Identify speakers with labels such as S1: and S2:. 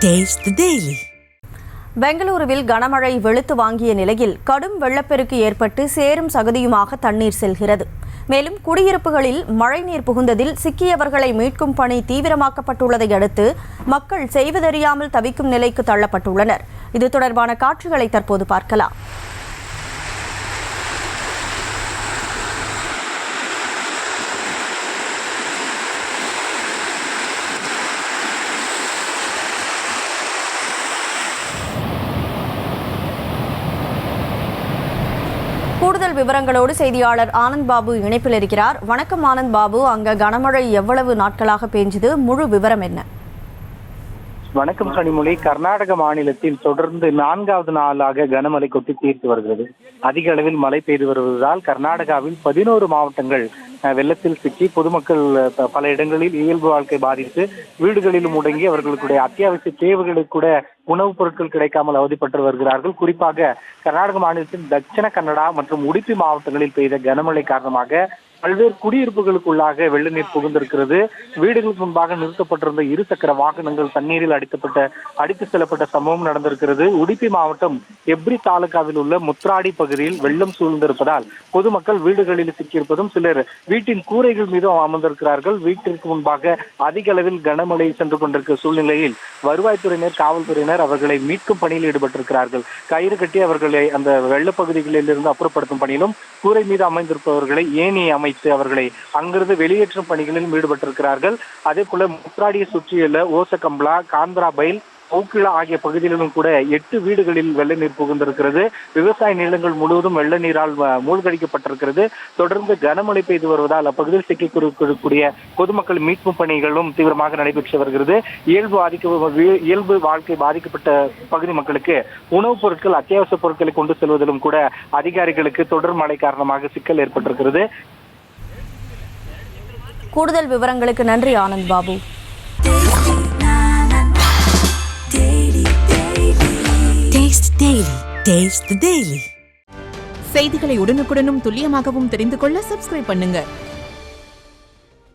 S1: Taste the Daily. பெங்களூருவில் கனமழை வெளுத்து வாங்கிய நிலையில் கடும் வெள்ளப்பெருக்கு ஏற்பட்டு சேரும் சகதியுமாக தண்ணீர் செல்கிறது. மேலும் குடியிருப்புகளில் மழைநீர் புகுந்ததில் சிக்கியவர்களை மீட்கும் பணி தீவிரமாக்கப்பட்டுள்ளதை அடுத்து மக்கள் செய்வதறியாமல் தவிக்கும் நிலைக்கு தள்ளப்பட்டுள்ளனர். இது தொடர்பான காட்சிகளை தற்போது பார்க்கலாம். கூடுதல் விவரங்களோடு செய்தியாளர் ஆனந்த் பாபு இணைப்பில் இருக்கிறார். வணக்கம் ஆனந்த் பாபு, அங்க கனமழை எவ்வளவு நாட்களாக பெஞ்சது, முழு விவரம் என்ன?
S2: வணக்கம் கனிமொழி. கர்நாடக மாநிலத்தில் தொடர்ந்து 4வது நாளாக கனமழை கொட்டி தீர்த்து வருகிறது. அதிக அளவில் மழை பெய்து வருவதால் கர்நாடகாவில் 11 மாவட்டங்கள் வெள்ளத்தில் சிக்கி பொதுமக்கள் பல இடங்களில் இயல்பு வாழ்க்கை பாதித்து வீடுகளிலும் முடங்கி அவர்களுடைய அத்தியாவசிய தேவைகளுக்கு கூட உணவுப் பொருட்கள் கிடைக்காமல் அவதிப்பட்டு வருகிறார்கள். குறிப்பாக கர்நாடக மாநிலத்தின் தட்சிண கன்னடா மற்றும் உடுப்பி மாவட்டங்களில் பெய்த கனமழை காரணமாக பல்வேறு குடியிருப்புகளுக்குள்ளாக வெள்ள நீர் புகுந்திருக்கிறது. வீடுகளுக்கு முன்பாக நிறுத்தப்பட்டிருந்த 2 சக்கர வாகனங்கள் தண்ணீரில் அடித்து செல்லப்பட்ட சம்பவம் நடந்திருக்கிறது. உடுப்பி மாவட்டம் எப்ரி தாலுகாவில் உள்ள முத்ராடி பகுதியில் வெள்ளம் சூழ்ந்திருப்பதால் பொதுமக்கள் வீடுகளில் சிக்கியிருப்பதும் சிலர் வீட்டின் கூரைகள் மீதும் அமர்ந்திருக்கிறார்கள். வீட்டிற்கு முன்பாக அதிக அளவில் கனமழை சென்று கொண்டிருக்கிற சூழ்நிலையில் வருவாய்த்துறையினர், காவல்துறையினர் அவர்களை மீட்கும் பணியில் ஈடுபட்டிருக்கிறார்கள். கயிறு கட்டி அவர்களை அந்த வெள்ளப்பகுதிகளில் இருந்து அப்புறப்படுத்தும் பணியிலும் கூரை மீது அமைந்திருப்பவர்களை ஏணி அமைத்து அவர்களை அங்கிருந்து வெளியேற்றும் பணிகளில் ஈடுபட்டிருக்கிறார்கள். அதே போல முத்ராடியை சுற்றியுள்ள ஓசகம்பலா, காந்திராபைல், ஓக்கிலா ஆகிய பகுதிகளிலும் கூட 8 வீடுகளில் வெள்ள நீர் புகுந்திருக்கிறது. விவசாய நிலங்கள் முழுவதும் வெள்ள நீரால் மூழ்கடிக்கப்பட்டிருக்கிறது. தொடர்ந்து கனமழை பெய்து வருவதால் அப்பகுதியில் சிக்கிக்கூடிய பொதுமக்கள் மீட்பு பணிகளும் தீவிரமாக நடைபெற்று வருகிறது. இயல்பு வாழ்க்கை பாதிக்கப்பட்ட பகுதி மக்களுக்கு உணவுப் பொருட்கள், அத்தியாவசிய பொருட்களை கொண்டு செல்வதிலும் கூட அதிகாரிகளுக்கு தொடர் மழை காரணமாக சிக்கல் ஏற்பட்டிருக்கிறது.
S1: கூடுதல் விவரங்களுக்கு நன்றி ஆனந்த் பாபு.
S3: செய்திகளை உடனுக்குடனும் துல்லியமாகவும் தெரிந்து கொள்ள சப்ஸ்கிரைப் பண்ணுங்க.